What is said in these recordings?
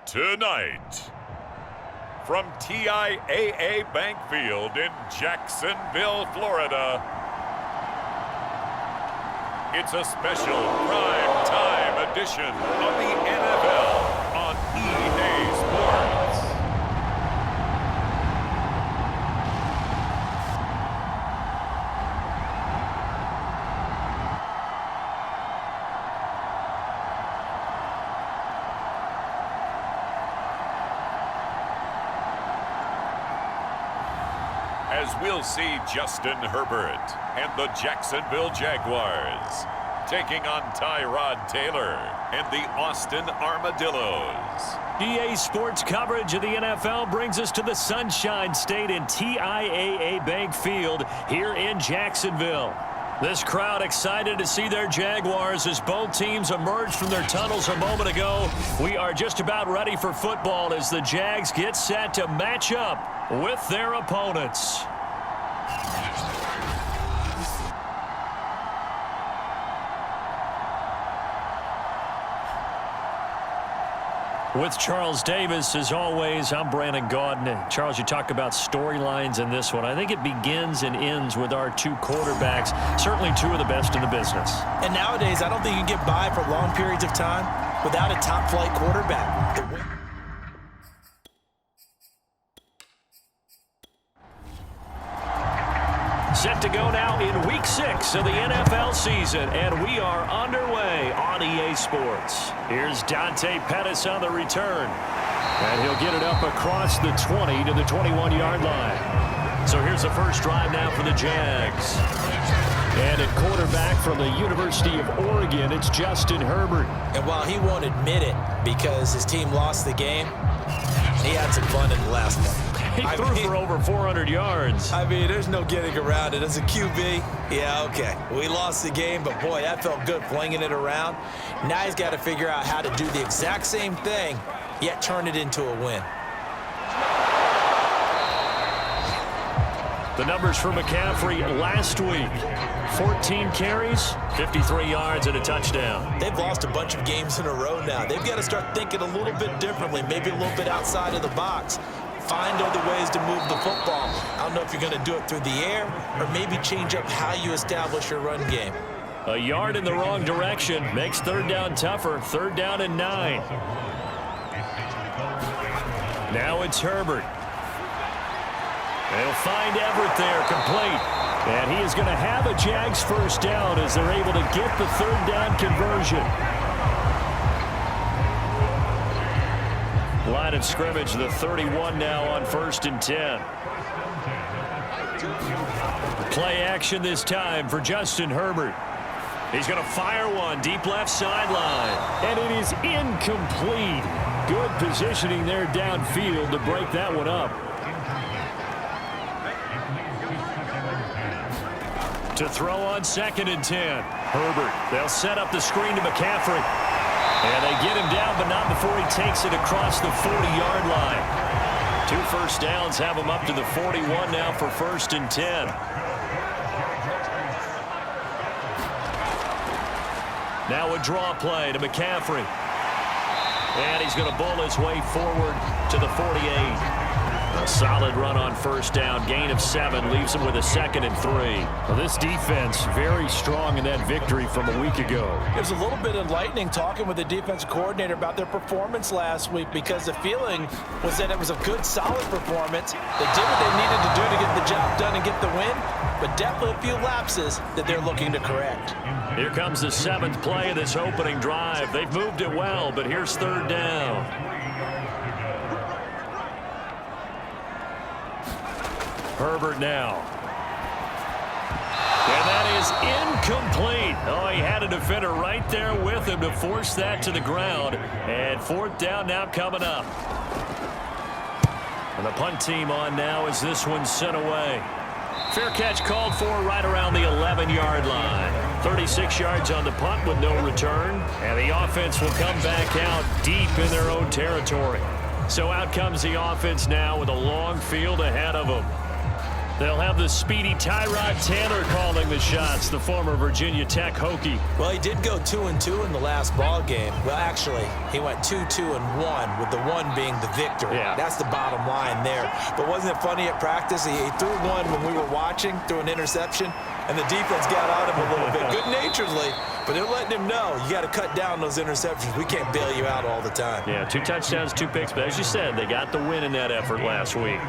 Tonight, from TIAA Bank Field in Jacksonville, Florida, it's a special prime time edition of the NFL on EA Sports. As we'll see Justin Herbert and the Jacksonville Jaguars taking on Tyrod Taylor and the Austin Armadillos. EA Sports coverage of the NFL brings us to the Sunshine State in TIAA Bank Field here in Jacksonville. This crowd excited to see their Jaguars as both teams emerged from their tunnels a moment ago. We are just about ready for football as the Jags get set to match up with their opponents. With Charles Davis, as always, I'm Brandon Gaudin. Charles, you talk about storylines in this one. I think it begins and ends with our two quarterbacks, certainly two of the best in the business. And nowadays, I don't think you can get by for long periods of time without a top-flight quarterback. Set to go now in Week 6 of the NFL season, and we are underway on EA Sports. Here's Dante Pettis on the return, and he'll get it up across the 20 to the 21-yard line. So here's the first drive now for the Jags. And at quarterback from the University of Oregon, it's Justin Herbert. And while he won't admit it because his team lost the game, he had some fun in the last one. He threw for over 400 yards. I mean, there's no getting around it. As a QB, yeah, okay. We lost the game, but boy, that felt good flinging it around. Now he's got to figure out how to do the exact same thing, yet turn it into a win. The numbers for McCaffrey last week. 14 carries, 53 yards, and a touchdown. They've lost a bunch of games in a row now. They've got to start thinking a little bit differently, maybe a little bit outside of the box. Find other ways to move the football. I don't know if you're going to do it through the air or maybe change up how you establish your run game. A yard in the wrong direction makes third down tougher. Third down and 9. Now it's Herbert. They'll find Everett there, complete. And he is going to have a Jags first down as they're able to get the third down conversion. Line of scrimmage, the 31 now on 1st and 10. Play action this time for Justin Herbert. He's going to fire one deep left sideline. And it is incomplete. Good positioning there downfield to break that one up. To throw on 2nd and 10. Herbert, they'll set up the screen to McCaffrey. And they get him down, but not before he takes it across the 40-yard line. 2 first downs have him up to the 41 now for 1st and 10. Now a draw play to McCaffrey. And he's going to bull his way forward to the 48. A solid run on 1st down. Gain of 7 leaves him with a 2nd and 3. Well, this defense very strong in that victory from a week ago. There's a little bit enlightening talking with the defense coordinator about their performance last week because the feeling was that it was a good, solid performance. They did what they needed to do to get the job done and get the win, but definitely a few lapses that they're looking to correct. Here comes the 7th play of this opening drive. They've moved it well, but here's 3rd down. Herbert now. And that is incomplete. Oh, he had a defender right there with him to force that to the ground. And 4th down now coming up. And the punt team on now as this one's sent away. Fair catch called for right around the 11-yard line. 36 yards on the punt with no return. And the offense will come back out deep in their own territory. So out comes the offense now with a long field ahead of them. They'll have the speedy Tyrod Taylor calling the shots, the former Virginia Tech Hokie. Well, he did go 2-2 in the last ball game. Well, actually, he went 2-2-1, with the one being the victory. Yeah. That's the bottom line there. But wasn't it funny at practice? He threw one when we were watching, threw an interception, and the defense got on him a little bit, good-naturedly. But they're letting him know, you got to cut down those interceptions. We can't bail you out all the time. Yeah, 2 touchdowns, 2 picks. But as you said, they got the win in that effort last week.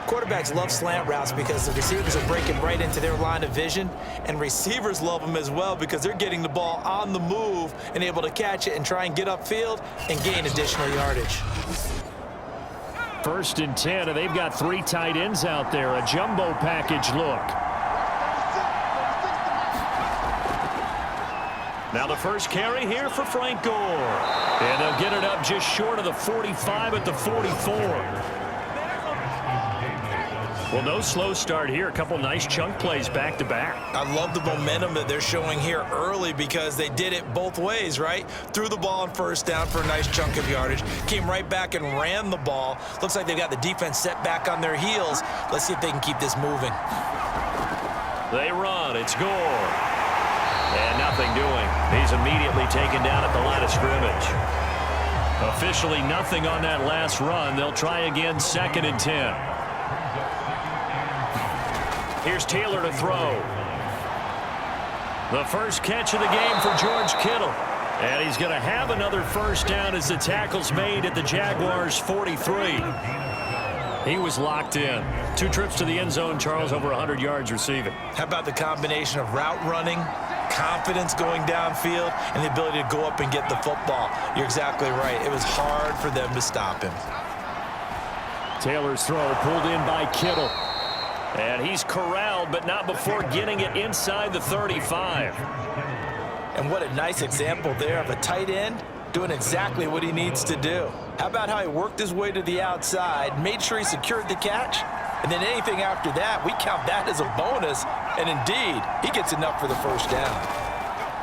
Quarterbacks love slant routes because the receivers are breaking right into their line of vision, and receivers love them as well because they're getting the ball on the move and able to catch it and try and get upfield and gain additional yardage. 1st and 10, and they've got 3 tight ends out there. A jumbo package look. Now the first carry here for Frank Gore. And they'll get it up just short of the 45 at the 44. Well, no slow start here. A couple nice chunk plays back-to-back. I love the momentum that they're showing here early because they did it both ways, right? Threw the ball on 1st down for a nice chunk of yardage. Came right back and ran the ball. Looks like they've got the defense set back on their heels. Let's see if they can keep this moving. They run. It's Gore. And nothing doing. He's immediately taken down at the line of scrimmage. Officially nothing on that last run. They'll try again 2nd and 10. Here's Taylor to throw. The first catch of the game for George Kittle. And he's going to have another 1st down as the tackle's made at the Jaguars' 43. He was locked in. 2 trips to the end zone, Charles, over 100 yards receiving. How about the combination of route running, confidence going downfield, and the ability to go up and get the football? You're exactly right. It was hard for them to stop him. Taylor's throw pulled in by Kittle. And he's corralled, but not before getting it inside the 35. And what a nice example there of a tight end doing exactly what he needs to do. How about how he worked his way to the outside, made sure he secured the catch, and then anything after that, we count that as a bonus. And indeed, he gets enough for the 1st down.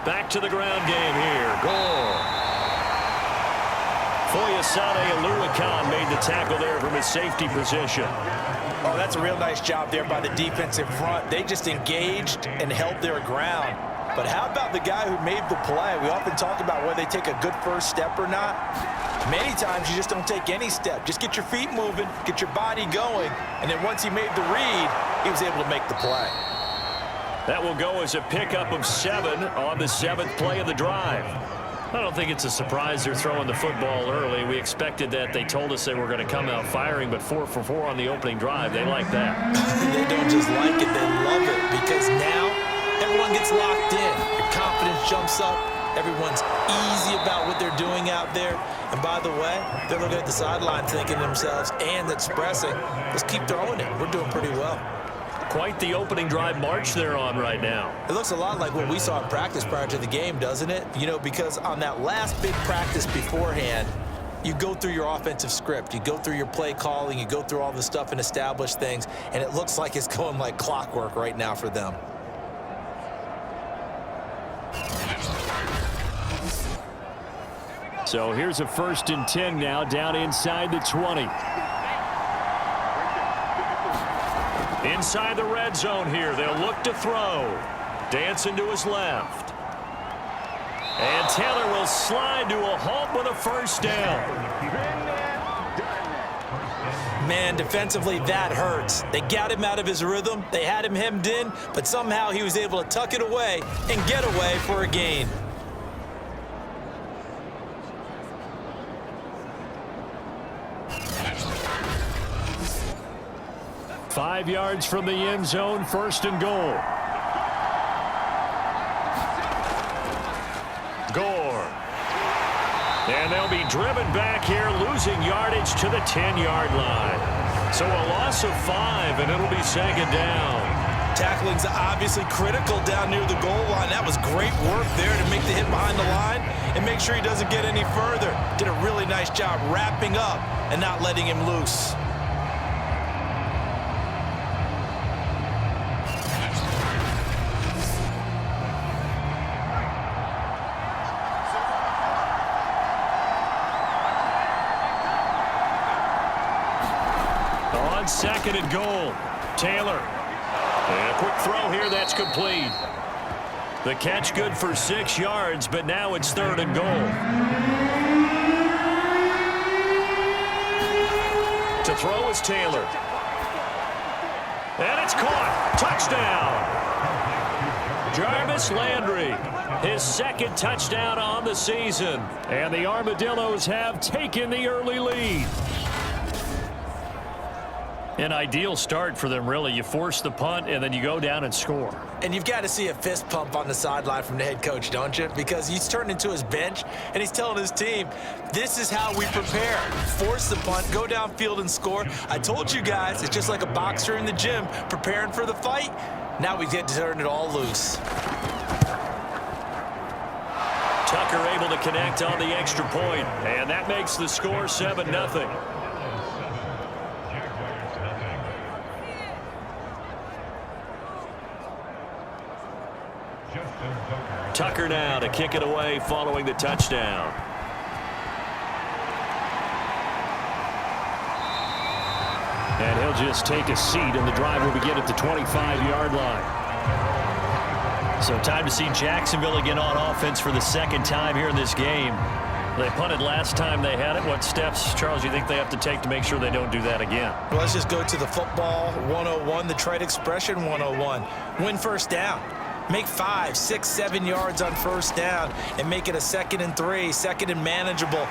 Back to the ground game here. Gore. Foyesade Oluwakan made the tackle there from his safety position. Oh, that's a real nice job there by the defensive front. They just engaged and held their ground. But how about the guy who made the play? We often talk about whether they take a good 1st step or not. Many times you just don't take any step. Just get your feet moving, get your body going, and then once he made the read, he was able to make the play. That will go as a pickup of 7 on the 7th play of the drive. I don't think it's a surprise they're throwing the football early. We expected that. They told us they were going to come out firing, but 4 for 4 on the opening drive. They like that. They don't just like it, they love it, because now everyone gets locked in. Your confidence jumps up. Everyone's easy about what they're doing out there. And by the way, they're looking at the sideline thinking to themselves and expressing, let's keep throwing it. We're doing pretty well. Quite the opening drive march they're on right now. It looks a lot like what we saw in practice prior to the game, doesn't it? You know, because on that last big practice beforehand, you go through your offensive script, you go through your play calling, you go through all the stuff and establish things, and it looks like it's going like clockwork right now for them. So here's a 1st and 10 now down inside the 20. Inside the red zone here, they'll look to throw. Dancing to his left. And Taylor will slide to a halt with a 1st down. Man, defensively, that hurts. They got him out of his rhythm. They had him hemmed in, but somehow he was able to tuck it away and get away for a gain. Five yards from the end zone, 1st and goal. Gore. And they'll be driven back here, losing yardage to the 10-yard line. So a loss of 5, and it'll be 2nd down. Tackling's obviously critical down near the goal line. That was great work there to make the hit behind the line and make sure he doesn't get any further. Did a really nice job wrapping up and not letting him loose. second and goal. Taylor. And a quick throw here, that's complete. The catch good for 6 yards, but now it's third and goal. To throw is Taylor. And it's caught. Touchdown. Jarvis Landry, his second touchdown on the season. And the Armadillos have taken the early lead. An ideal start for them, really. You force the punt, and then you go down and score. And you've got to see a fist pump on the sideline from the head coach, don't you? Because he's turned into his bench, and he's telling his team, this is how we prepare. Force the punt, go downfield and score. I told you guys, it's just like a boxer in the gym preparing for the fight. Now we get to turn it all loose. Tucker able to connect on the extra point, and that makes the score 7-0. Tucker now to kick it away following the touchdown. And he'll just take a seat, and the drive will begin at the 25-yard line. So time to see Jacksonville again on offense for the second time here in this game. They punted last time they had it. What steps, Charles, you think they have to take to make sure they don't do that again? Well, let's just go to the football 101, the trade expression 101. Win first down. Make 5, 6, 7 yards on first down and make it a 2nd and 3, 2nd and manageable.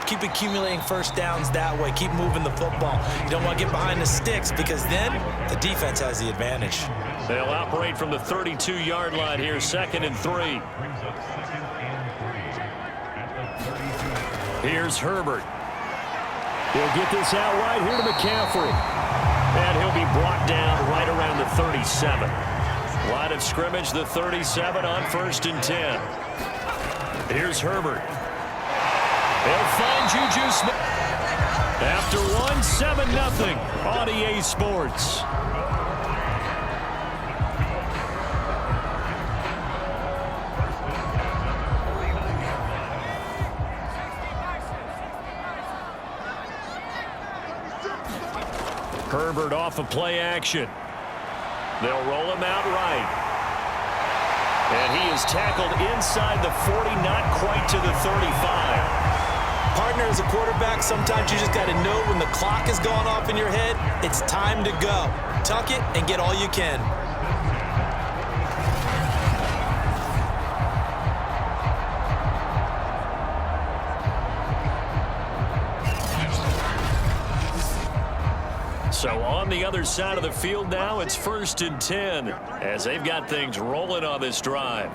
Keep accumulating first downs that way. Keep moving the football. You don't want to get behind the sticks because then the defense has the advantage. They'll operate from the 32-yard line here, 2nd and 3. Here's Herbert. He'll get this out right here to McCaffrey. And he'll be brought down right around the 37. Line of scrimmage, the 37 on 1st and 10. Here's Herbert. They'll find Juju Smith. After one, 7-0 on EA Sports. Herbert off of play action. They'll roll him out right. And he is tackled inside the 40, not quite to the 35. Partner, as a quarterback, sometimes you just got to know when the clock has gone off in your head, it's time to go. Tuck it and get all you can. So on the other side of the field now, it's 1st and 10 as they've got things rolling on this drive.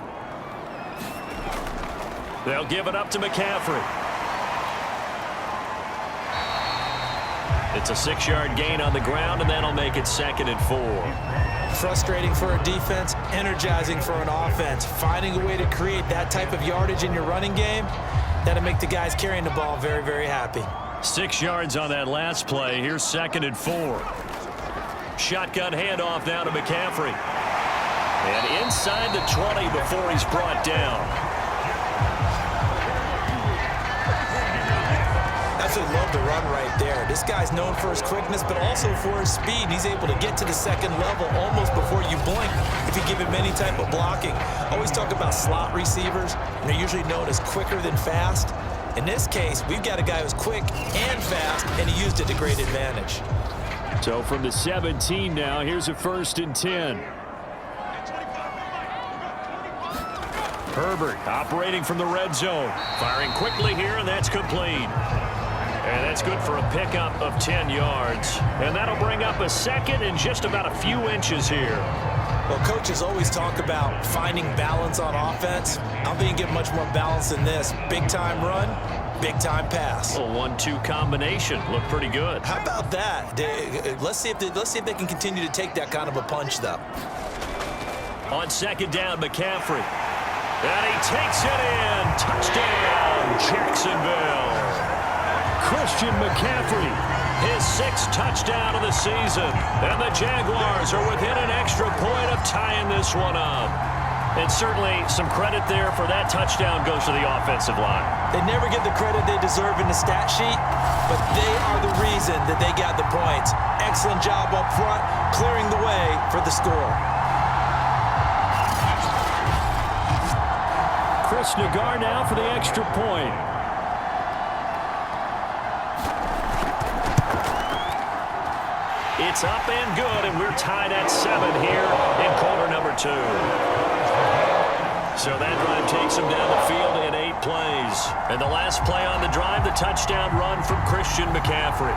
They'll give it up to McCaffrey. It's a 6-yard gain on the ground, and that'll make it 2nd and 4. Frustrating for a defense, energizing for an offense. Finding a way to create that type of yardage in your running game, that'll make the guys carrying the ball very, very happy. 6 yards on that last play. Here's 2nd and 4. Shotgun handoff now to McCaffrey. And inside the 20 before he's brought down. Absolutely love the run right there. This guy's known for his quickness, but also for his speed. He's able to get to the 2nd level almost before you blink if you give him any type of blocking. Always talk about slot receivers, and they're usually known as quicker than fast. In this case, we've got a guy who's quick and fast, and he used it to great advantage. So from the 17 now, here's a 1st and 10. Herbert operating from the red zone. Firing quickly here, and that's complete. And that's good for a pickup of 10 yards. And that'll bring up a 2nd and just about a few inches here. Well, coaches always talk about finding balance on offense. I don't think you get much more balance than this. Big-time run, big-time pass. A 1-2 combination. Looked pretty good. How about that? Let's see if they can continue to take that kind of a punch, though. On 2nd down, McCaffrey. And he takes it in. Touchdown, Jacksonville. Christian McCaffrey. His 6th touchdown of the season. And the Jaguars are within an extra point of tying this one up. And certainly some credit there for that touchdown goes to the offensive line. They never get the credit they deserve in the stat sheet, but they are the reason that they got the points. Excellent job up front, clearing the way for the score. Chris Nagar now for the extra point. It's up and good, and we're tied at 7 here in quarter number 2. So that drive takes them down the field in 8 plays. And the last play on the drive, the touchdown run from Christian McCaffrey.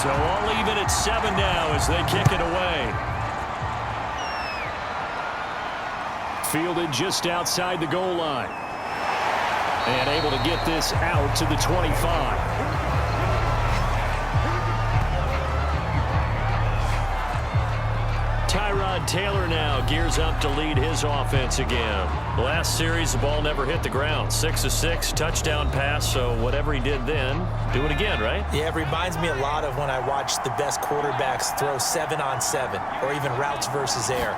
So all even at 7 now as they kick it away. Fielded just outside the goal line. And able to get this out to the 25. Taylor now gears up to lead his offense again. Last series, the ball never hit the ground. 6 of 6, touchdown pass, so whatever he did then, do it again, right? Yeah, it reminds me a lot of when I watched the best quarterbacks throw 7-on-7 or even routes versus air.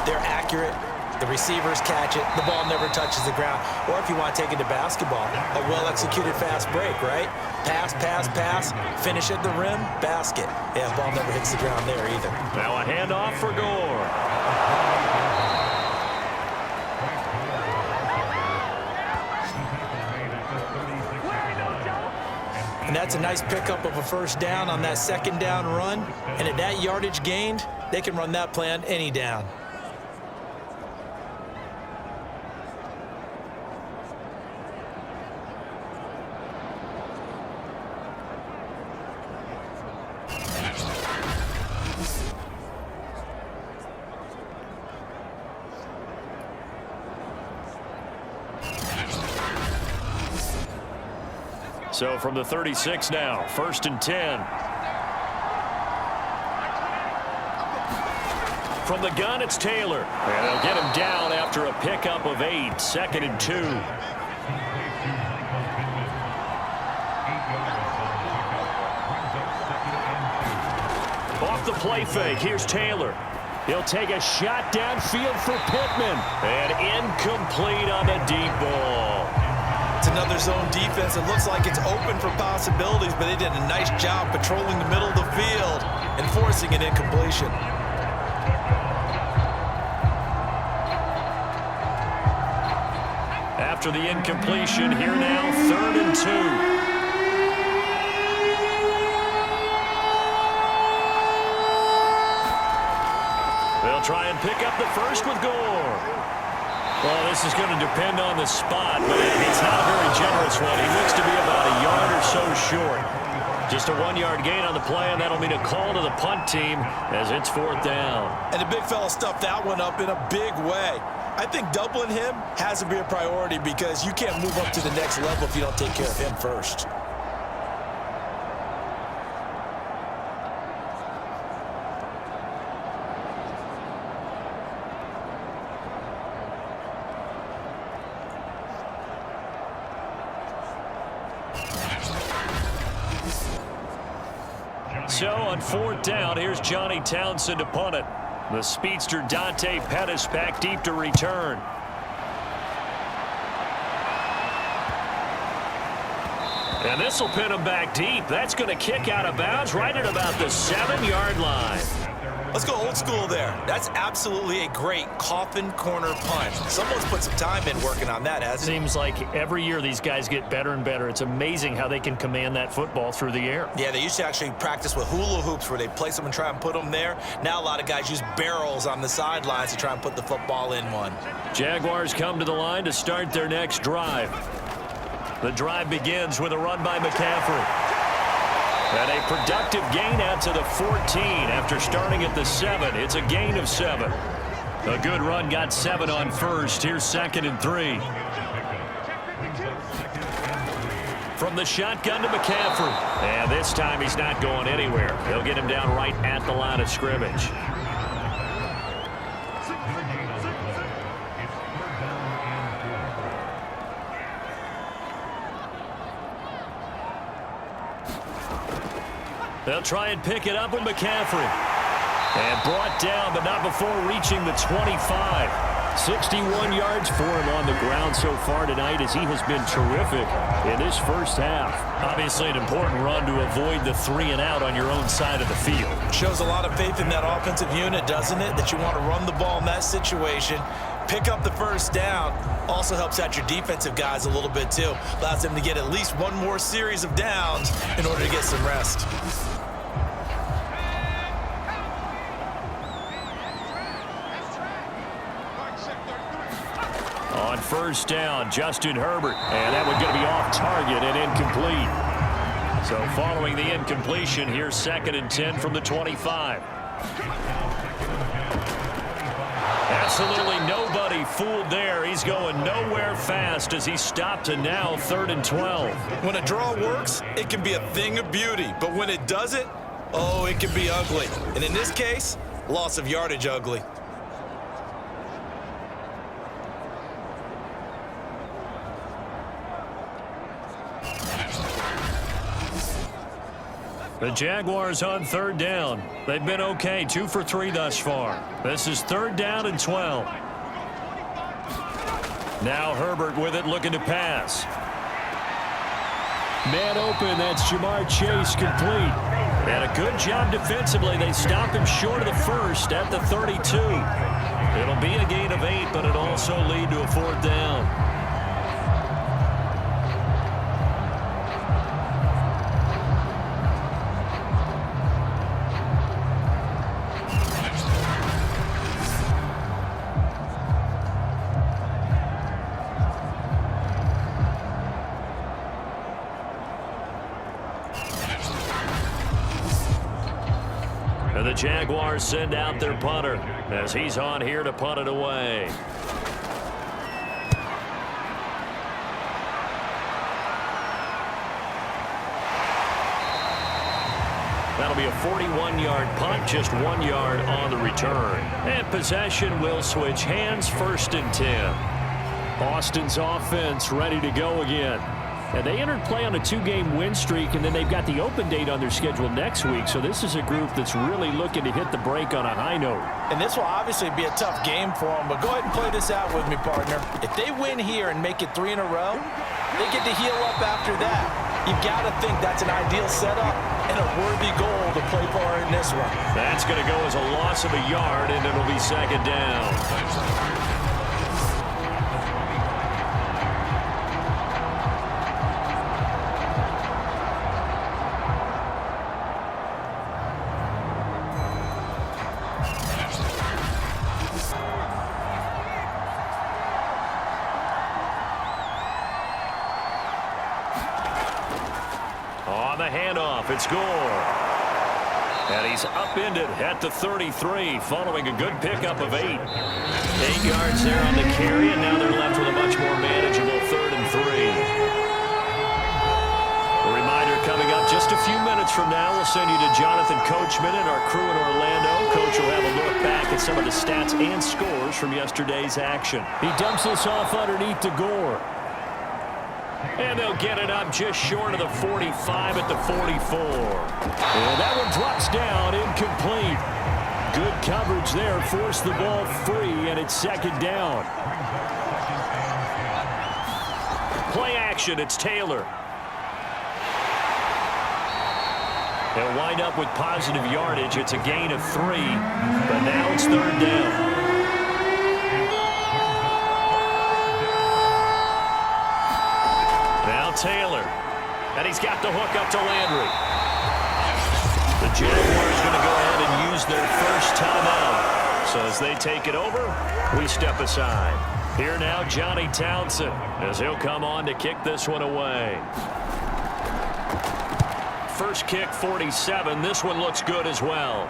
They're accurate. The receivers catch it. The ball never touches the ground. Or if you want to take it to basketball, a well-executed fast break, right? Pass, pass, pass, finish at the rim, basket. Yeah, the ball never hits the ground there either. Now a handoff for Gore. And that's a nice pickup of a first down on that second down run. And at that yardage gained, they can run that play on any down. So from the 36 now, 1st and 10. From the gun, it's Taylor. And they'll get him down after a pickup of 8, 2nd and 2. Off the play fake, here's Taylor. He'll take a shot downfield for Pittman. And incomplete on the deep ball. It's another zone defense. It looks like it's open for possibilities, but they did a nice job patrolling the middle of the field and forcing an incompletion. After the incompletion, here now, 3rd and 2. They'll try and pick up the first with Gore. Well, this is going to depend on the spot, but it's not a very generous one. He looks to be about a yard or so short. Just a 1-yard gain on the play, and that'll mean a call to the punt team as it's 4th down. And the big fella stuffed that one up in a big way. I think doubling him has to be a priority because you can't move up to the next level if you don't take care of him first. So on 4th down, here's Johnny Townsend to punt it. The speedster Dante Pettis back deep to return. And this will pin him back deep. That's going to kick out of bounds right at about the 7-yard line. Let's go old school there. That's absolutely a great coffin corner punt. Someone's put some time in working on that, hasn't he? Seems like every year these guys get better and better. It's amazing how they can command that football through the air. Yeah, they used to actually practice with hula hoops where they place them and try and put them there. Now a lot of guys use barrels on the sidelines to try and put the football in one. Jaguars come to the line to start their next drive. The drive begins with a run by McCaffrey. And a productive gain out to the 14 after starting at the 7. It's a gain of 7. A good run got 7 on first. Here's 2nd and 3. From the shotgun to McCaffrey. And this time he's not going anywhere. They'll get him down right at the line of scrimmage. They'll try and pick it up with McCaffrey. And brought down, but not before reaching the 25. 61 yards for him on the ground so far tonight as he has been terrific in this first half. Obviously an important run to avoid the 3-and-out on your own side of the field. Shows a lot of faith in that offensive unit, doesn't it? That you want to run the ball in that situation. Pick up the first down. Also helps out your defensive guys a little bit too. Allows them to get at least one more series of downs in order to get some rest. On first down, Justin Herbert. And that one's going to be off target and incomplete. So following the incompletion, here's 2nd and 10 from the 25. Absolutely nobody fooled there. He's going nowhere fast as he stopped to now 3rd and 12. When a draw works, it can be a thing of beauty. But when it doesn't, oh, it can be ugly. And in this case, loss of yardage ugly. The Jaguars on 3rd down. They've been okay, 2 for 3 thus far. This is 3rd down and 12. Now Herbert with it, looking to pass. Man open, that's Jamar Chase, complete. And a good job defensively. They stop him short of the first at the 32. It'll be a gain of 8, but it'll also lead to a 4th down. The Jaguars send out their punter as he's on here to punt it away. That'll be a 41-yard punt, just 1 yard on the return. And possession will switch hands, 1st and 10. Austin's offense ready to go again. And they entered play on a 2-game win streak, and then they've got the open date on their schedule next week. So this is a group that's really looking to hit the break on a high note. And this will obviously be a tough game for them, but go ahead and play this out with me, partner. If they win here and make it 3 in a row, they get to heal up after that. You've got to think that's an ideal setup and a worthy goal to play for in this one. That's going to go as a loss of a yard, and it'll be 2nd down. On the handoff, it's Gore. And he's upended at the 33 following a good pickup of 8. 8 yards there on the carry, and now they're left with a much more manageable 3rd and 3. A reminder coming up just a few minutes from now, we'll send you to Jonathan Coachman and our crew in Orlando. Coach will have a look back at some of the stats and scores from yesterday's action. He dumps this off underneath to Gore. And they'll get it up just short of the 45 at the 44. And that one drops down, incomplete. Good coverage there, forced the ball free, and it's 2nd down. Play action, it's Taylor. They'll wind up with positive yardage. It's a gain of 3, but now it's 3rd down. Taylor, and he's got the hook up to Landry. The Jaguars going to go ahead and use their first timeout. So as they take it over, we step aside. Here now, Johnny Townsend, as he'll come on to kick this one away. First kick, 47. This one looks good as well.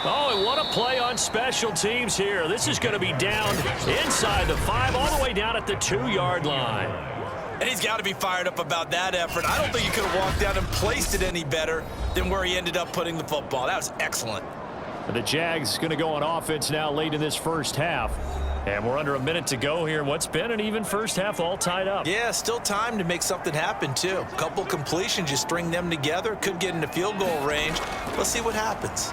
Oh, and what a play on special teams here. This is going to be down inside the 5, all the way down at the 2-yard line. And he's got to be fired up about that effort. I don't think he could have walked down and placed it any better than where he ended up putting the football. That was excellent. The Jags going to go on offense now late in this first half. And we're under a minute to go here. What's been an even first half, all tied up. Yeah, still time to make something happen, too. A couple completions, you string them together, could get into field goal range. Let's see what happens.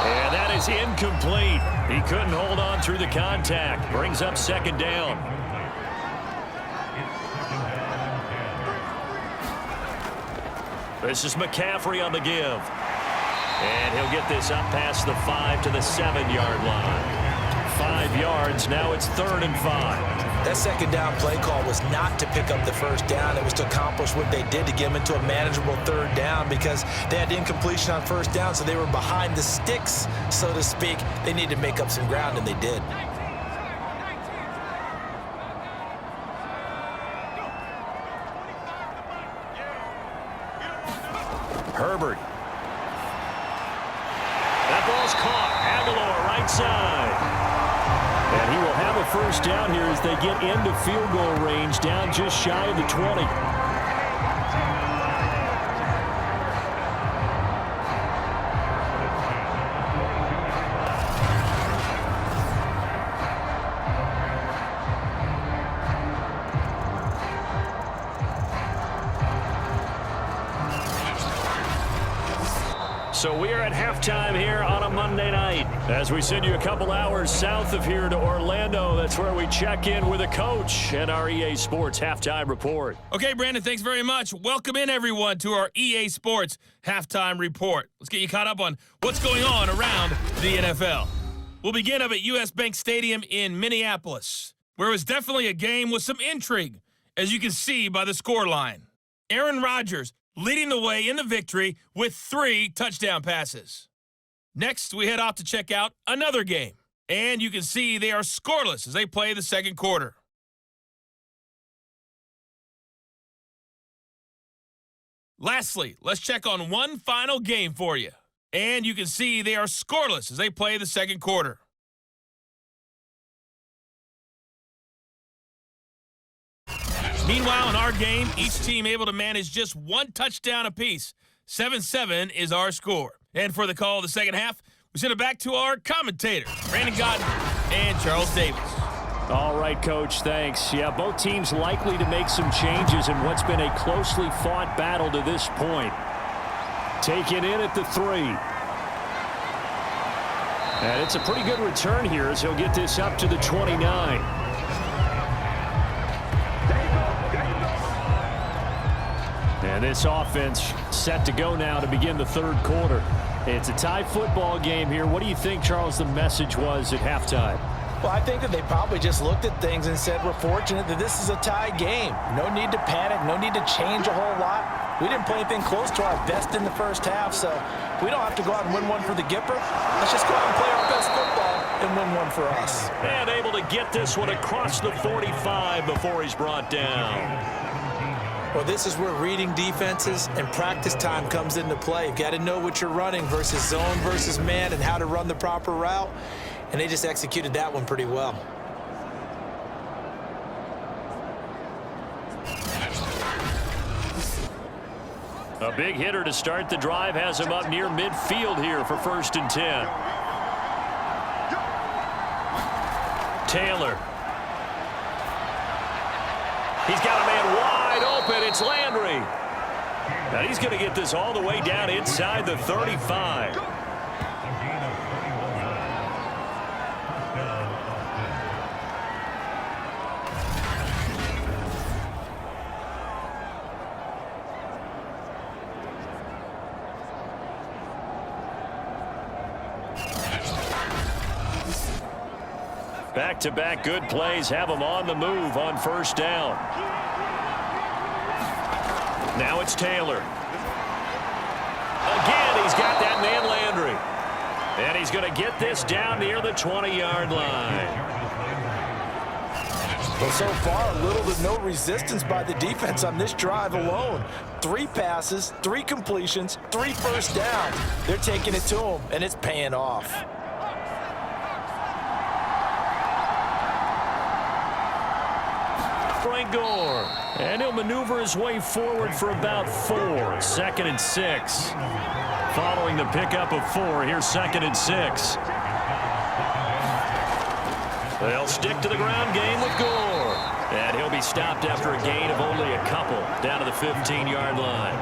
And that is incomplete. He couldn't hold on through the contact. Brings up second down. This is McCaffrey on the give. And he'll get this up past the 5 to the 7-yard line. 5 yards, now it's 3rd and 5. That second down play call was not to pick up the first down. It was to accomplish what they did to get them into a manageable 3rd down because they had incompletion on first down, so they were behind the sticks, so to speak. They needed to make up some ground, and they did. Herbert. That ball's caught. Aguilar right side. And he will have a first down here as they get into field goal range, down just shy of the 20. So we are at halftime here on a Monday night. As we send you a couple hours south of here to Orlando, that's where we check in with a coach and our EA Sports Halftime Report. Okay, Brandon, thanks very much. Welcome in, everyone, to our EA Sports Halftime Report. Let's get you caught up on what's going on around the NFL. We'll begin up at U.S. Bank Stadium in Minneapolis, where it was definitely a game with some intrigue, as you can see by the scoreline. Aaron Rodgers leading the way in the victory with 3 touchdown passes. Next, we head off to check out another game. And you can see they are scoreless as they play the second quarter. Lastly, let's check on one final game for you. And you can see they are scoreless as they play the second quarter. Meanwhile, in our game, each team able to manage just 1 touchdown apiece. 7-7 is our score. And for the call of the second half, we send it back to our commentators, Brandon Godden and Charles Davis. All right, Coach, thanks. Yeah, both teams likely to make some changes in what's been a closely fought battle to this point. Taken in at the 3. And it's a pretty good return here as he'll get this up to the 29. And this offense set to go now to begin the third quarter. It's a tie football game here. What do you think, Charles, the message was at halftime? Well, I think that they probably just looked at things and said, we're fortunate that this is a tie game. No need to panic, no need to change a whole lot. We didn't play anything close to our best in the first half, so we don't have to go out and win one for the Gipper. Let's just go out and play our best football and win one for us. And able to get this one across the 45 before he's brought down. Well, this is where reading defenses and practice time comes into play. You've got to know what you're running versus zone versus man and how to run the proper route. And they just executed that one pretty well. A big hitter to start the drive has him up near midfield here for 1st and 10. Taylor. He's got a man wide open. It's Landry. Now he's going to get this all the way down inside the 35. Back-to-back good plays have him on the move on 1st down. Now it's Taylor. Again, he's got that man Landry. And he's going to get this down near the 20-yard line. Well, so far, little to no resistance by the defense on this drive alone. 3 passes, 3 completions, 3 first downs. They're taking it to him, and it's paying off. Gore. And he'll maneuver his way forward for about 4. 2nd and 6. Following the pickup of 4, here's 2nd and 6. They'll stick to the ground game with Gore. And he'll be stopped after a gain of only a couple down to the 15-yard line.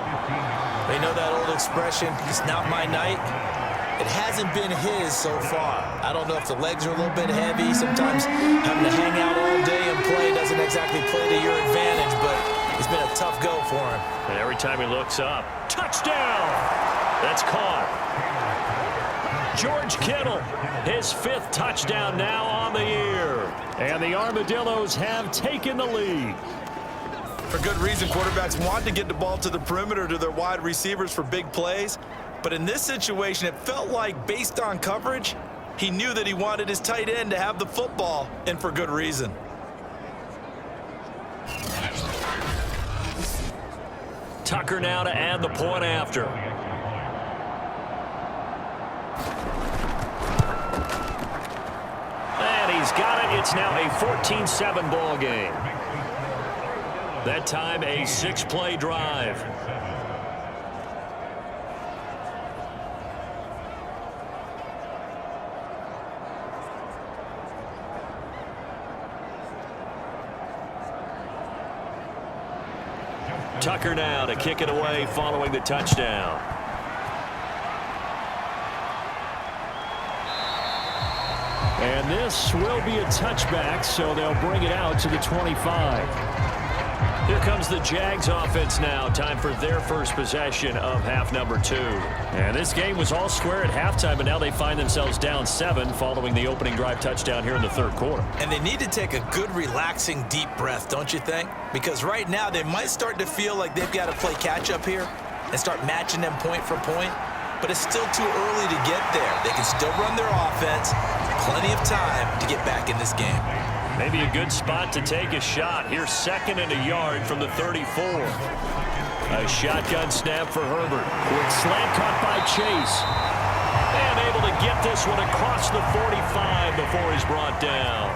They know that old expression, it's not my night. It hasn't been his so far. I don't know if the legs are a little bit heavy. Sometimes having to hang out all day and play doesn't exactly play to your advantage, but it's been a tough go for him. And every time he looks up, touchdown! That's caught. George Kittle, his 5th touchdown now on the year. And the Armadillos have taken the lead. For good reason, quarterbacks want to get the ball to the perimeter to their wide receivers for big plays. But in this situation, it felt like, based on coverage, he knew that he wanted his tight end to have the football, and for good reason. Tucker now to add the point after. And he's got it. It's now a 14-7 ball game. That time a 6-play drive. Tucker now to kick it away following the touchdown. And this will be a touchback, so they'll bring it out to the 25. Here comes the Jags offense now. Time for their first possession of half number 2. And this game was all square at halftime, and now they find themselves down 7 following the opening drive touchdown here in the 3rd quarter. And they need to take a good, relaxing, deep breath, don't you think? Because right now they might start to feel like they've got to play catch-up here and start matching them point for point. But it's still too early to get there. They can still run their offense. Plenty of time to get back in this game. Maybe a good spot to take a shot. Here's 2nd and a yard from the 34. A shotgun snap for Herbert. Quick slant caught by Chase. And able to get this one across the 45 before he's brought down.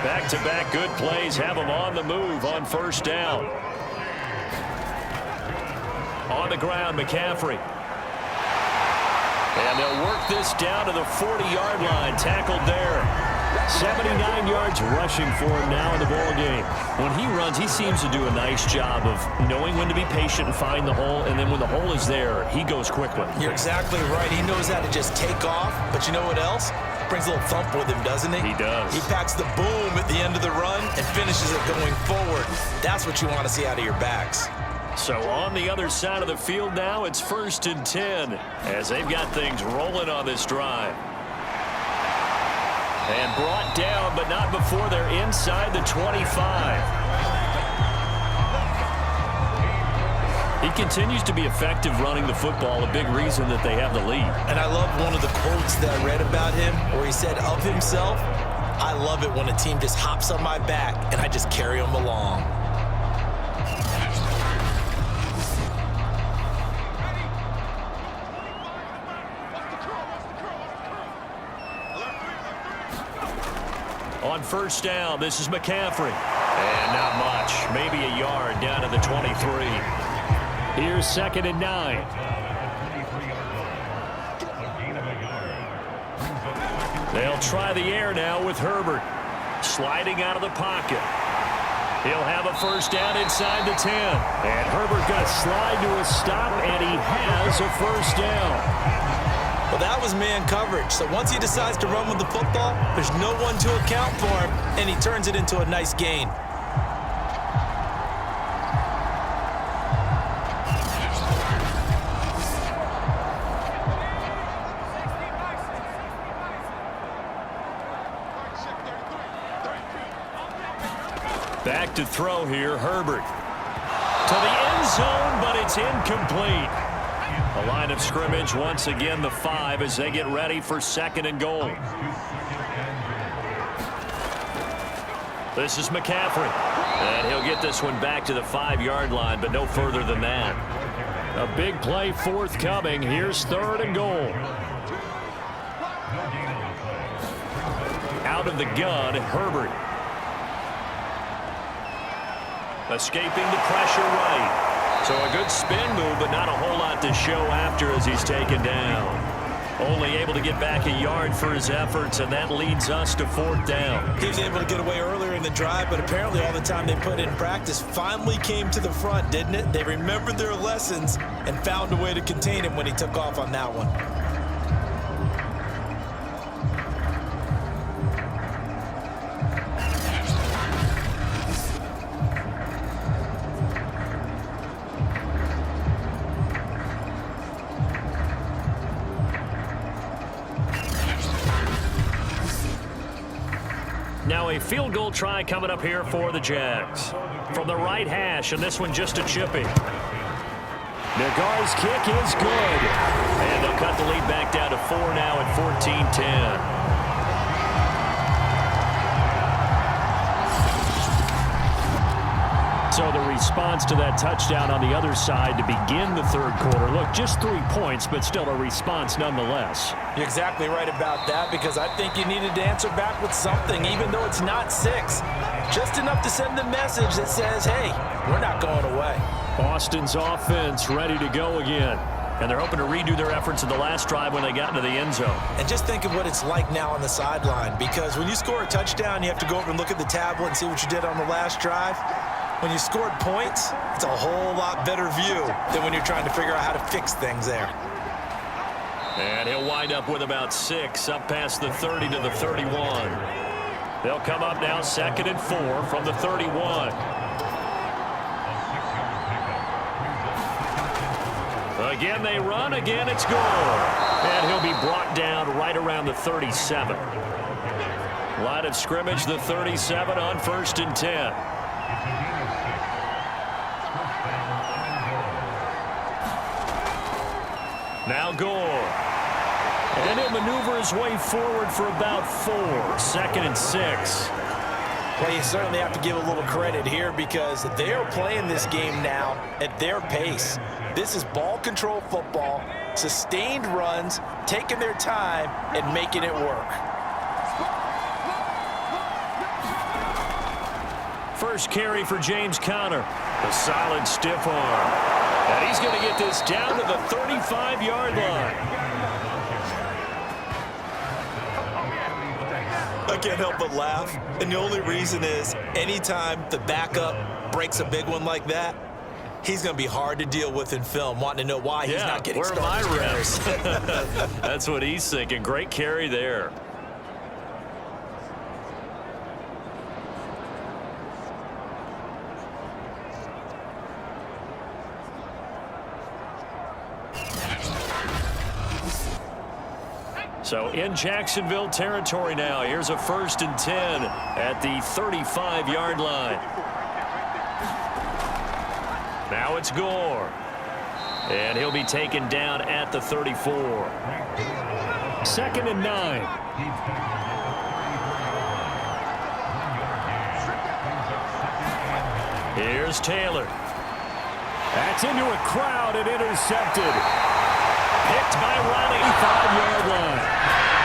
Back-to-back good plays have him on the move on 1st down. On the ground, McCaffrey. And they'll work this down to the 40-yard line. Tackled there. 79 yards rushing for him now in the ball game. When he runs, he seems to do a nice job of knowing when to be patient and find the hole, and then when the hole is there, he goes quickly. You're exactly right. He knows how to just take off, but you know what else? Brings a little thump with him, doesn't he? He does. He packs the boom at the end of the run and finishes it going forward. That's what you want to see out of your backs. So on the other side of the field now, it's 1st and 10 as they've got things rolling on this drive. And brought down, but not before they're inside the 25. He continues to be effective running the football, a big reason that they have the lead. And I love one of the quotes that I read about him where he said of himself, "I love it when a team just hops on my back and I just carry them along." On 1st down, this is McCaffrey. And not much. Maybe a yard down to the 23. Here's 2nd and 9. They'll try the air now with Herbert. Sliding out of the pocket. He'll have a 1st down inside the 10. And Herbert going to slide to a stop, and he has a 1st down. Well, that was man coverage. So once he decides to run with the football, there's no one to account for him, and he turns it into a nice gain. Back to throw here, Herbert. To the end zone, but it's incomplete. The line of scrimmage, once again, the 5 as they get ready for 2nd and goal. This is McCaffrey. And he'll get this one back to the 5-yard line, but no further than that. A big play forthcoming. Here's 3rd and goal. Out of the gun, Herbert. Escaping the pressure right. So a good spin move, but not a whole lot to show after as he's taken down. Only able to get back a yard for his efforts, and that leads us to 4th down. He was able to get away earlier in the drive, but apparently all the time they put in practice finally came to the front, didn't it? They remembered their lessons and found a way to contain him when he took off on that one. Now a field goal try coming up here for the Jags. From the right hash, and this one just a chippy. Nagar's kick is good. And they'll cut the lead back down to 4 now at 14-10. So the response to that touchdown on the other side to begin the third quarter. Look, just 3 points, but still a response nonetheless. You're exactly right about that, because I think you needed to answer back with something, even though it's not 6. Just enough to send the message that says, hey, we're not going away. Austin's offense ready to go again. And they're hoping to redo their efforts in the last drive when they got into the end zone. And just think of what it's like now on the sideline, because when you score a touchdown, you have to go over and look at the tablet and see what you did on the last drive. When you scored points, it's a whole lot better view than when you're trying to figure out how to fix things there. And he'll wind up with about 6 up past the 30 to the 31. They'll come up now 2nd and 4 from the 31. Again they run, again it's Gore. And he'll be brought down right around the 37. Line of scrimmage, the 37 on 1st and 10. Now Gore. And he'll maneuver his way forward for about 4. 2nd and 6. Well, you certainly have to give a little credit here, because they are playing this game now at their pace. This is ball control football, sustained runs, taking their time and making it work. First carry for James Conner. A solid stiff arm. And he's going to get this down to the 35-yard line. I can't help but laugh, and the only reason is anytime the backup breaks a big one like that, he's going to be hard to deal with in film, wanting to know why he's not getting started. Where are my reps? That's what he's thinking. Great carry there. So in Jacksonville territory now. Here's a 1st and 10 at the 35-yard line. Now it's Gore. And he'll be taken down at the 34. 2nd and 9. Here's Taylor. That's into a crowd and intercepted. Picked by Ronnie. 5-yard line.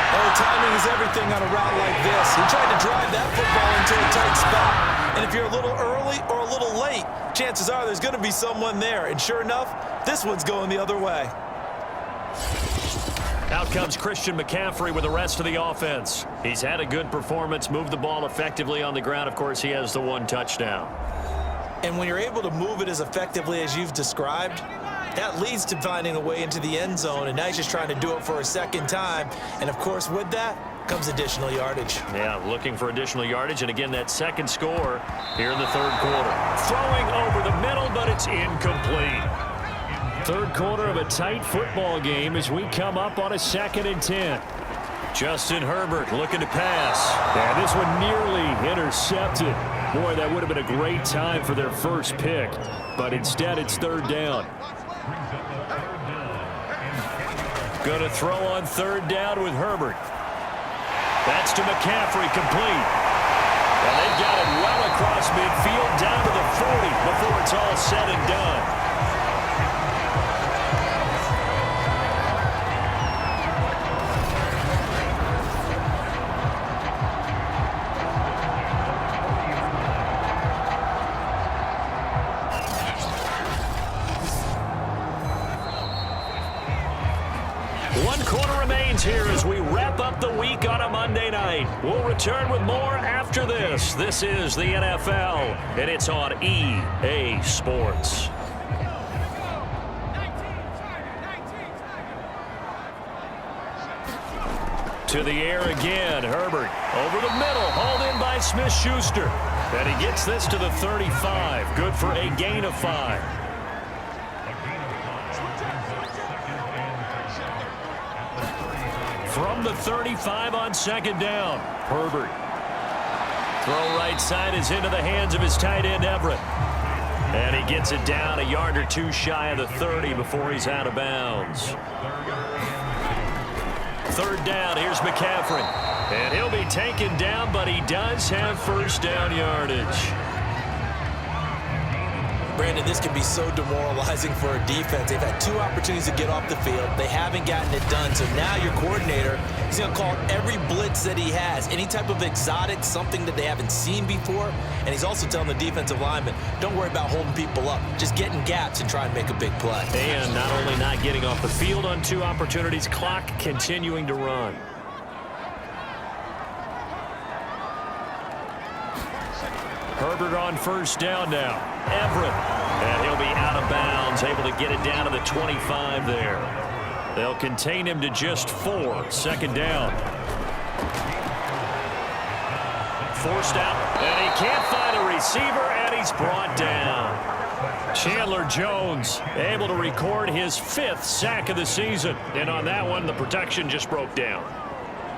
Oh, timing is everything on a route like this. He tried to drive that football into a tight spot. And if you're a little early or a little late, chances are there's going to be someone there. And sure enough, this one's going the other way. Out comes Christian McCaffrey with the rest of the offense. He's had a good performance, moved the ball effectively on the ground. Of course, he has the 1 touchdown. And when you're able to move it as effectively as you've described, that leads to finding a way into the end zone, and now he's just trying to do it for a second time. And, of course, with that comes additional yardage. Yeah, looking for additional yardage, and again, that second score here in the third quarter. Throwing over the middle, but it's incomplete. Third quarter of a tight football game as we come up on a 2nd and 10. Justin Herbert looking to pass. And this one nearly intercepted. Boy, that would have been a great time for their first pick, but instead it's 3rd down. Going to throw on 3rd down with Herbert. That's to McCaffrey, complete. And they've got it well across midfield down to the 40 before it's all said and done. remains here as we wrap up the week on a Monday night. We'll return with more after this. This is the NFL, and it's on EA Sports. To the air again, Herbert over the middle, hauled in by Smith-Schuster. And he gets this to the 35, good for a gain of 5. From the 35 on second down, Herbert. Throw right side is into the hands of his tight end, Everett. And he gets it down a yard or two shy of the 30 before he's out of bounds. Third down, here's McCaffrey. And he'll be taken down, but he does have first down yardage. Brandon, this can be so demoralizing for a defense. They've had 2 opportunities to get off the field. They haven't gotten it done. So now your coordinator is going to call every blitz that he has, any type of exotic, something that they haven't seen before. And he's also telling the defensive lineman, don't worry about holding people up. Just get in gaps and try and make a big play. And not only not getting off the field on 2 opportunities, clock continuing to run. Herbert on first down now. Everett. And he'll be out of bounds, able to get it down to the 25 there. They'll contain him to just 4. Second down. Forced out, and he can't find a receiver, and he's brought down. Chandler Jones able to record his 5th sack of the season. And on that one, the protection just broke down.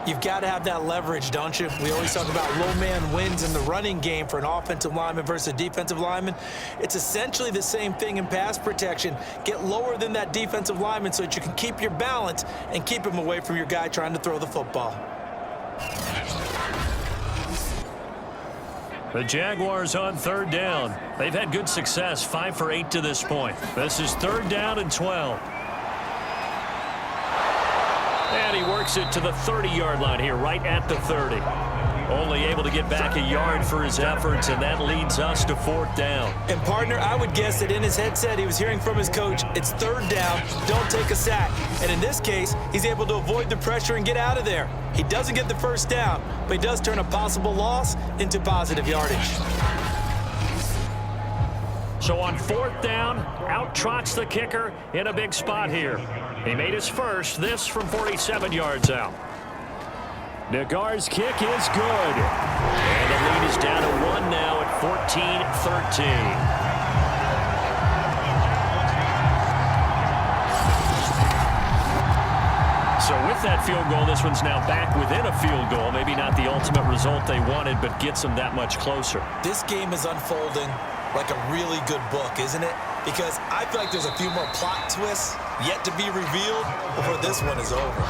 You've got to have that leverage, don't you? We always talk about low man wins in the running game for an offensive lineman versus a defensive lineman. It's essentially the same thing in pass protection. Get lower than that defensive lineman so that you can keep your balance and keep him away from your guy trying to throw the football. The Jaguars on third down. They've had good success, 5 for 8 to this point. This is third down and 12. And he works it to the 30-yard line here, right at the 30. Only able to get back a yard for his efforts, and that leads us to 4th down. And, partner, I would guess that in his headset he was hearing from his coach, it's third down, don't take a sack. And in this case, he's able to avoid the pressure and get out of there. He doesn't get the first down, but he does turn a possible loss into positive yardage. So on 4th down, out trots the kicker in a big spot here. He made his first, this from 47 yards out. Nagar's kick is good. And the lead is down to 1 now at 14-13. So with that field goal, this one's now back within a field goal. Maybe not the ultimate result they wanted, but gets them that much closer. This game is unfolding like a really good book, isn't it? Because I feel like there's a few more plot twists yet to be revealed before this one is over.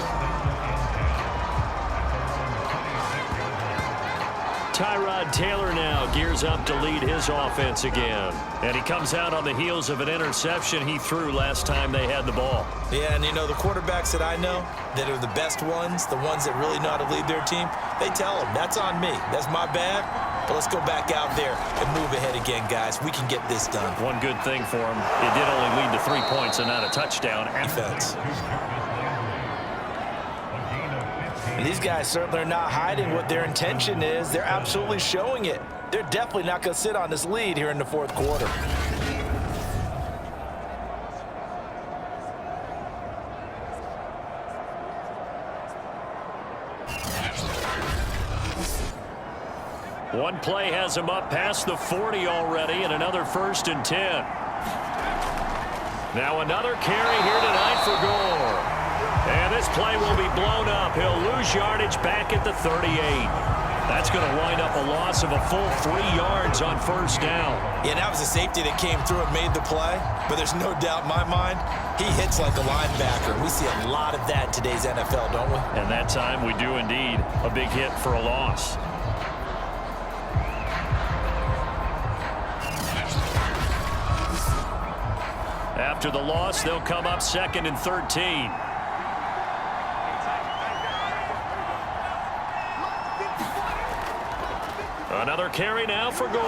Tyrod Taylor now gears up to lead his offense again. And he comes out on the heels of an interception he threw last time they had the ball. Yeah, and you know, the quarterbacks that I know that are the best ones, the ones that really know how to lead their team, they tell them, that's on me. That's my bad. But let's go back out there and move ahead again, guys. We can get this done. One good thing for him, it did only lead to 3 points and not a touchdown. Defense. And these guys certainly are not hiding what their intention is. They're absolutely showing it. They're definitely not going to sit on this lead here in the 4th quarter. One play has him up past the 40 already, and another 1st and 10. Now another carry here tonight for Gore. And this play will be blown up. He'll lose yardage back at the 38. That's going to wind up a loss of a full 3 yards on 1st down. Yeah, that was a safety that came through and made the play. But there's no doubt in my mind, he hits like a linebacker. We see a lot of that in today's NFL, don't we? And that time we do indeed. A big hit for a loss. After the loss, they'll come up 2nd and 13. Another carry now for Gore.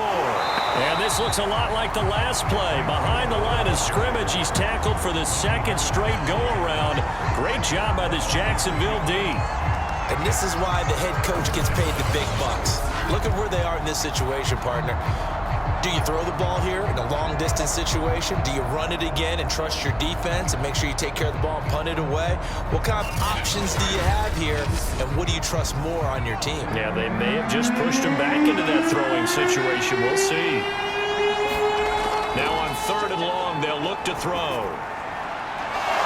And this looks a lot like the last play. Behind the line of scrimmage, he's tackled for the second straight go-around. Great job by this Jacksonville D. And this is why the head coach gets paid the big bucks. Look at where they are in this situation, partner. Do you throw the ball here in a long-distance situation? Do you run it again and trust your defense and make sure you take care of the ball and punt it away? What kind of options do you have here, and what do you trust more on your team? Yeah, they may have just pushed him back into that throwing situation. We'll see. Now on 3rd and long, they'll look to throw.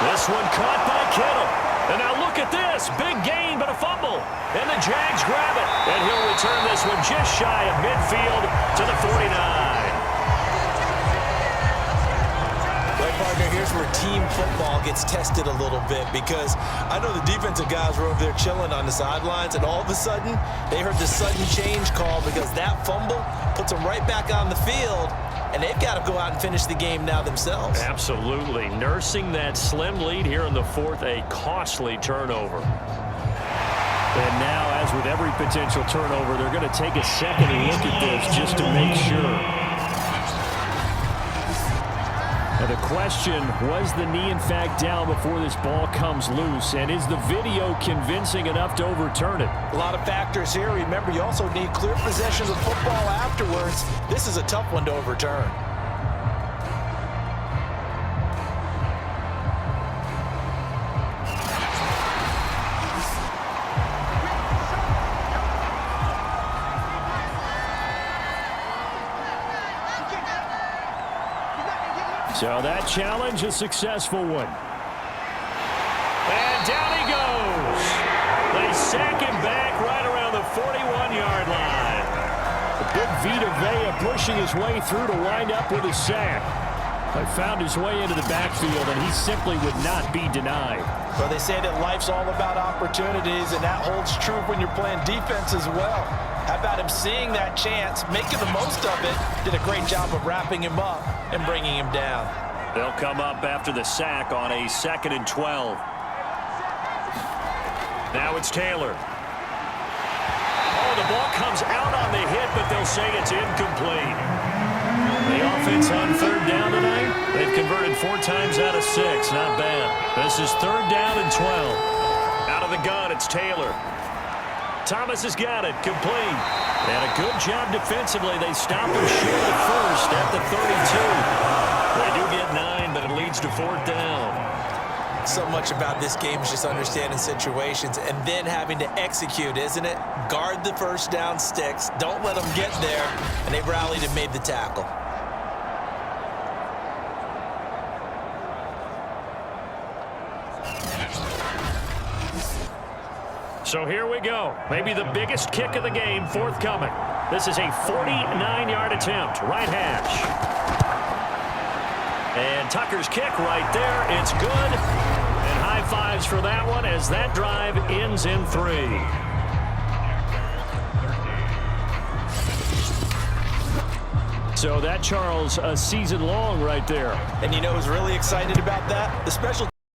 This one caught by Kittle. And now look at this. Big gain, but a fumble. And the Jags grab it. And he'll return this one just shy of midfield to the 49. Right, partner, here's where team football gets tested a little bit, because I know the defensive guys were over there chilling on the sidelines, and all of a sudden, they heard the sudden change call because that fumble puts them right back on the field, and they've got to go out and finish the game now themselves. Absolutely. Nursing that slim lead here in the 4th, a costly turnover. And now, as with every potential turnover, they're going to take a second and look at this just to make sure. Now the question, was the knee in fact down before this ball comes loose? And is the video convincing enough to overturn it? A lot of factors here. Remember, you also need clear possession of football afterwards. This is a tough one to overturn. So that challenge, a successful one. And down he goes. They sack him back right around the 41-yard line. The big Vita Vea pushing his way through to wind up with a sack. He found his way into the backfield, and he simply would not be denied. Well, they say that life's all about opportunities, and that holds true when you're playing defense as well. How about him seeing that chance, making the most of it, did a great job of wrapping him up and bringing him down. They'll come up after the sack on a 2nd and 12. Now it's Taylor. Oh, the ball comes out on the hit, but they'll say it's incomplete. The offense on 3rd down tonight, they've converted 4 times out of 6. Not bad. This is 3rd down and 12. Out of the gun, it's Taylor. Thomas has got it, complete. And a good job defensively. They stop him short at first at the 32. They do get 9, but it leads to 4th down. So much about this game is just understanding situations and then having to execute, isn't it? Guard the first down sticks. Don't let them get there. And they rallied and made the tackle. So here we go. Maybe the biggest kick of the game forthcoming. This is a 49-yard attempt. Right hash. And Tucker's kick right there. It's good. And high fives for that one as that drive ends in 3. So that, Charles, a season long right there. And you know who's really excited about that? The special